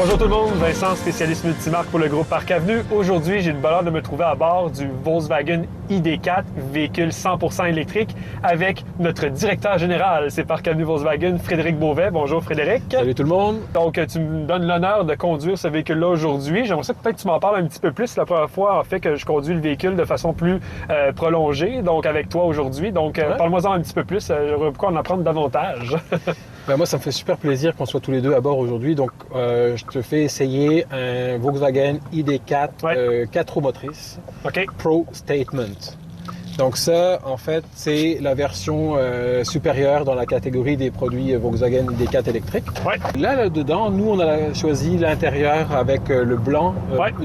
Bonjour tout le monde, Vincent, spécialiste multimarque pour le groupe Parc Avenue. Aujourd'hui, j'ai le bonheur de me trouver à bord du Volkswagen ID4, véhicule 100% électrique, avec notre directeur général, c'est Parc Avenue Volkswagen, Frédéric Beauvais. Bonjour Frédéric. Salut tout le monde. Donc, tu me donnes l'honneur de conduire ce véhicule-là aujourd'hui. J'aimerais ça que peut-être tu m'en parles un petit peu plus. C'est la première fois, en fait, que je conduis le véhicule de façon plus prolongée, donc avec toi aujourd'hui. Donc, parle-moi-en un petit peu plus. J'aimerais beaucoup en apprendre davantage. Moi, ça me fait super plaisir qu'on soit tous les deux à bord aujourd'hui. Donc, je te fais essayer un Volkswagen ID4 4 roues motrices Pro Statement. Donc ça, en fait, c'est la version supérieure dans la catégorie des produits Volkswagen ID4 électriques. Là-dedans, nous, on a choisi l'intérieur avec le blanc,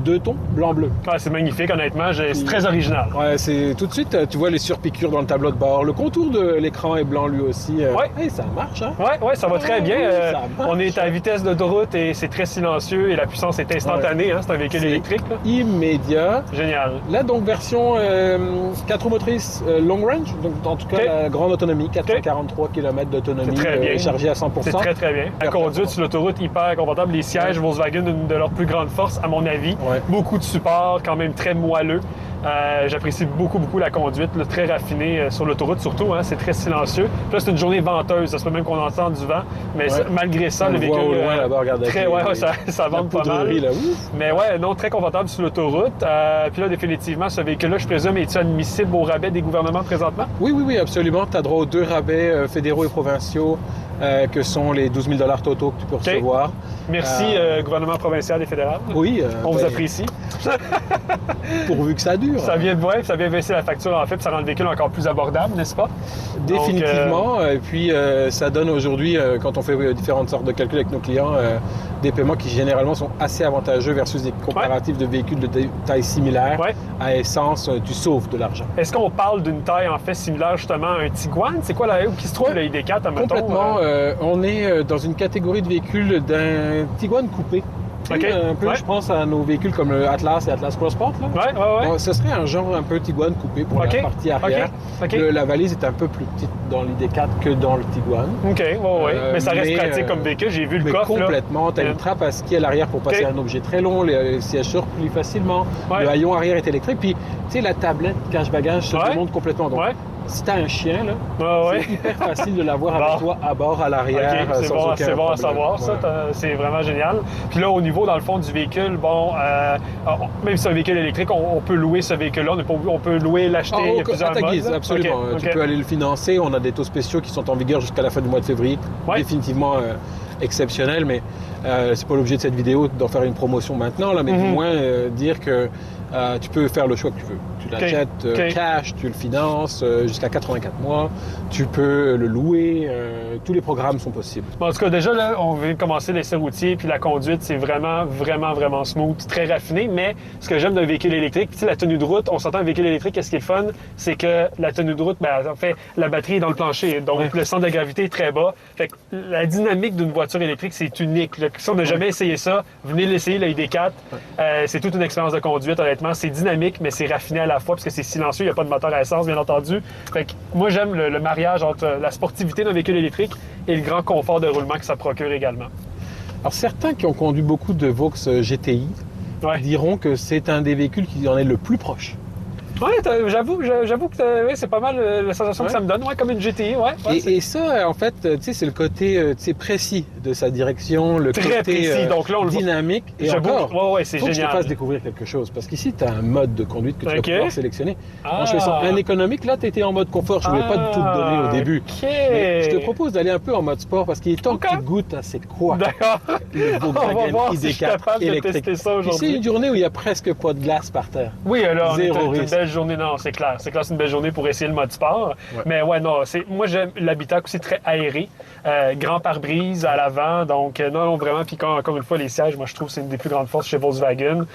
2 tons, blanc-bleu. C'est magnifique, honnêtement. C'est très original. C'est tout de suite, tu vois les surpiqûres dans le tableau de bord. Le contour de l'écran est blanc lui aussi. Ça marche, hein? Oui, ça va très bien. On est à vitesse d'autoroute et c'est très silencieux et la puissance est instantanée. C'est un véhicule électrique. Immédiat. Génial. Là, donc, version 4 roues motrices long range, donc en tout cas la grande autonomie, 443 km d'autonomie, chargée à 100%. C'est très très bien. La conduite sur l'autoroute, hyper confortable. Les sièges Volkswagen, une de leurs plus grandes forces à mon avis. Beaucoup de support, quand même très moelleux. J'apprécie beaucoup la conduite, très raffinée sur l'autoroute surtout. C'est très silencieux. Puis là, c'est une journée venteuse. Ça se peut même qu'on entend du vent. Mais malgré ça, le véhicule... au loin, là-bas, regarde ça vente pas mal. Là, mais très confortable sur l'autoroute. Puis là, définitivement, ce véhicule-là, je présume, est-tu admissible au rabais des gouvernements présentement? Oui, absolument. Tu as droit aux 2 rabais fédéraux et provinciaux que sont les 12 000 $ totaux que tu peux recevoir. Merci, gouvernement provincial et fédéral. Oui. On vous apprécie. Pourvu que ça dure. Ça vient baisser la facture, en fait, puis ça rend le véhicule encore plus abordable, n'est-ce pas? Définitivement. Et puis, ça donne aujourd'hui, quand on fait différentes sortes de calculs avec nos clients, des paiements qui généralement sont assez avantageux versus des comparatifs de véhicules de taille similaire. À essence, tu sauves de l'argent. Est-ce qu'on parle d'une taille, en fait, similaire justement à un Tiguan? C'est quoi où qui se trouve le ID4, admettons? Complètement. On est dans une catégorie de véhicules d'un Tiguan coupé. Un peu, je pense à nos véhicules comme le Atlas et Atlas Crossport. Bon, ce serait un genre un peu Tiguan coupé pour la partie arrière. La valise est un peu plus petite dans l'ID4 que dans le Tiguan. Mais ça reste pratique comme véhicule. J'ai vu le coffre. Complètement. Tu as une trappe à ski à l'arrière pour passer un objet très long. Les sièges se replient facilement. Le haillon arrière est électrique. Puis, tu sais, la tablette cache-bagages se démonte complètement. Donc, si tu as un chien, c'est hyper facile de l'avoir avec toi à bord, à l'arrière. C'est bon à savoir, ça. C'est vraiment génial. Puis là, au niveau, dans le fond, du véhicule, même si c'est un véhicule électrique, on peut louer ce véhicule-là. On peut louer, l'acheter. Il y a plusieurs modes. Absolument. Tu peux aller le financer. On a des taux spéciaux qui sont en vigueur jusqu'à la fin du mois de février. Définitivement exceptionnel, mais c'est pas l'objet de cette vidéo d'en faire une promotion maintenant, mais du moins dire que tu peux faire le choix que tu veux. Tu l'achètes cash, tu le finances jusqu'à 84 mois, tu peux le louer, tous les programmes sont possibles. En tout cas, déjà, là, on vient de commencer l'essai routier, puis la conduite, c'est vraiment smooth, très raffiné, mais ce que j'aime d'un véhicule électrique, tu sais, la tenue de route, on s'entend un véhicule électrique, qu'est-ce qui est le fun, c'est que la tenue de route, en fait, la batterie est dans le plancher, donc le centre de gravité est très bas. Fait que la dynamique d'une voiture électrique, c'est unique. Si on n'a jamais essayé ça, venez l'essayer, le ID4. C'est toute une expérience de conduite, honnêtement. C'est dynamique, mais c'est raffiné à la fois parce que c'est silencieux, il n'y a pas de moteur à essence, bien entendu. Fait que moi, j'aime le mariage entre la sportivité d'un véhicule électrique et le grand confort de roulement que ça procure également. Alors, certains qui ont conduit beaucoup de Vaux GTI diront que c'est un des véhicules qui en est le plus proche. J'avoue que c'est pas mal la sensation que ça me donne, comme une GTI. Et ça, en fait, tu sais, c'est le côté précis de sa direction, le côté précis. Donc là, on dynamique. Et c'est génial. Faut que je te fasse découvrir quelque chose. Parce qu'ici, tu as un mode de conduite que tu vas pouvoir sélectionner. Quand je fais ça un économique, là, tu étais en mode confort. Je ne voulais pas tout te donner au début. Mais je te propose d'aller un peu en mode sport parce qu'il est temps que tu goûtes à c'est quoi le Volkswagen ID4 électrique. C'est une journée où il n'y a presque pas de glace par terre. Oui, alors, zéro risque. Journée, non, c'est clair. C'est une belle journée pour essayer le mode sport. Mais moi, j'aime l'habitacle aussi très aéré. Grand pare-brise à l'avant. Donc, non, vraiment. Puis, encore une fois, les sièges, moi, je trouve que c'est une des plus grandes forces chez Volkswagen.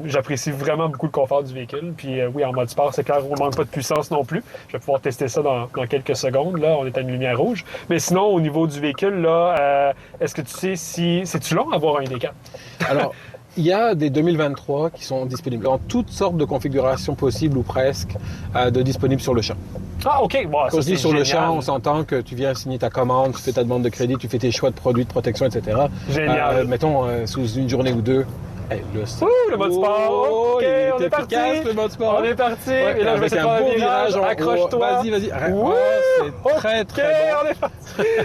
J'apprécie vraiment beaucoup le confort du véhicule. Puis, en mode sport, c'est clair, on ne manque pas de puissance non plus. Je vais pouvoir tester ça dans quelques secondes. Là, on est à une lumière rouge. Mais sinon, au niveau du véhicule, là, est-ce que tu sais si c'est-tu long à avoir un ID4? Alors, il y a des 2023 qui sont disponibles en toutes sortes de configurations possibles ou presque, disponibles sur le champ. Ah, OK. Bon, Quand je dis sur génial. le champ, on s'entend que tu viens signer ta commande, tu fais ta demande de crédit, tu fais tes choix de produits de protection, etc. Génial. Mettons, sous une journée ou deux, le mode sport. OK, on est parti. Le mode sport. On est parti. Ouais, et là, je vais avec essayer de un faire beau un virage. virage. Vas-y. C'est très, très bon. On est parti.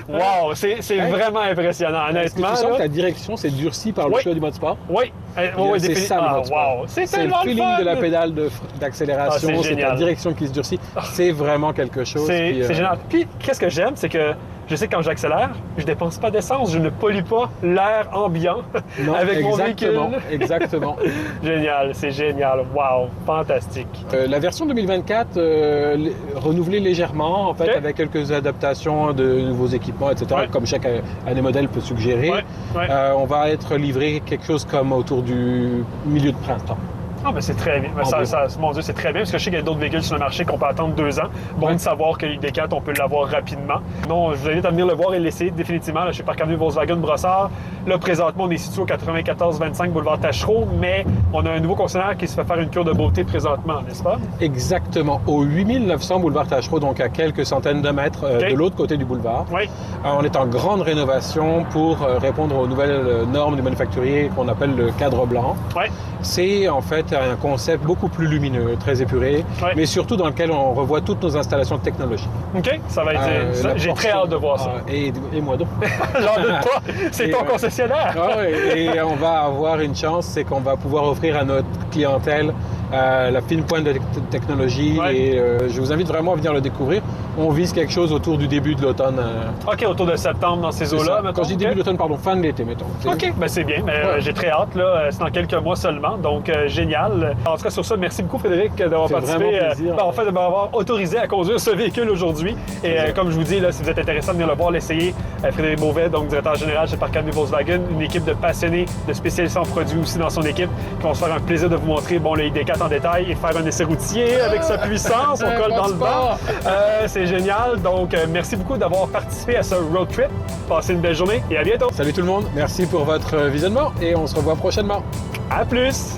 Wow, c'est vraiment impressionnant, honnêtement. Est-ce que tu sens que la direction s'est durcie par le choix du mode sport? Oui. C'est ça le mode sport. Wow. C'est le feeling de la pédale d'accélération, c'est la direction qui se durcit. C'est vraiment quelque chose. C'est génial. Puis, qu'est-ce que j'aime, c'est que je sais que quand j'accélère, je dépense pas d'essence, je ne pollue pas l'air ambiant avec mon véhicule. Exactement. Génial, c'est génial. Wow, fantastique. La version 2024, renouvelée légèrement, en fait, avec quelques adaptations de nouveaux équipements, etc., comme chaque année modèle peut suggérer. On va être livré quelque chose comme autour du milieu de printemps. Ah, ben c'est très bien. Mon Dieu, c'est très bien, parce que je sais qu'il y a d'autres véhicules sur le marché qu'on peut attendre 2 ans. Bon de savoir que l'ID4, on peut l'avoir rapidement. Non, je vous invite à venir le voir et l'essayer définitivement. Là, chez Parc Avenue Volkswagen Brossard. Là, présentement, on est situé au 94-25 boulevard Taschereau, mais on a un nouveau concessionnaire qui se fait faire une cure de beauté présentement, n'est-ce pas? Exactement. Au 8900 boulevard Taschereau, donc à quelques centaines de mètres de l'autre côté du boulevard. On est en grande rénovation pour répondre aux nouvelles normes du manufacturier qu'on appelle le cadre blanc. C'est en fait un concept beaucoup plus lumineux, très épuré, mais surtout dans lequel on revoit toutes nos installations technologiques. OK, ça va être... J'ai très hâte de voir ça. Et moi donc. J'en doute pas, c'est ton concessionnaire. Et on va avoir une chance, c'est qu'on va pouvoir offrir à notre clientèle la fine pointe de technologie et je vous invite vraiment à venir le découvrir. On vise quelque chose autour du début de l'automne. OK, autour de septembre dans ces eaux-là. Quand je dis début de l'automne, pardon, fin de l'été, mettons. OK, ben c'est bien. Mais j'ai très hâte, là. C'est dans quelques mois seulement, donc génial. En tout cas, sur ça, merci beaucoup, Frédéric, d'avoir participé. En fait, de m'avoir autorisé à conduire ce véhicule aujourd'hui. Et comme je vous dis, là, si vous êtes intéressé de venir le voir, l'essayer, Frédéric Beauvais, donc directeur général chez Parc Avenue Volkswagen, une équipe de passionnés, de spécialistes en produits aussi dans son équipe, qui vont se faire un plaisir de vous montrer le ID4 en détail et faire un essai routier avec sa puissance. On colle dans le banc. C'est génial. Donc, merci beaucoup d'avoir participé à ce road trip. Passez une belle journée et à bientôt. Salut tout le monde. Merci pour votre visionnement et on se revoit prochainement. À plus!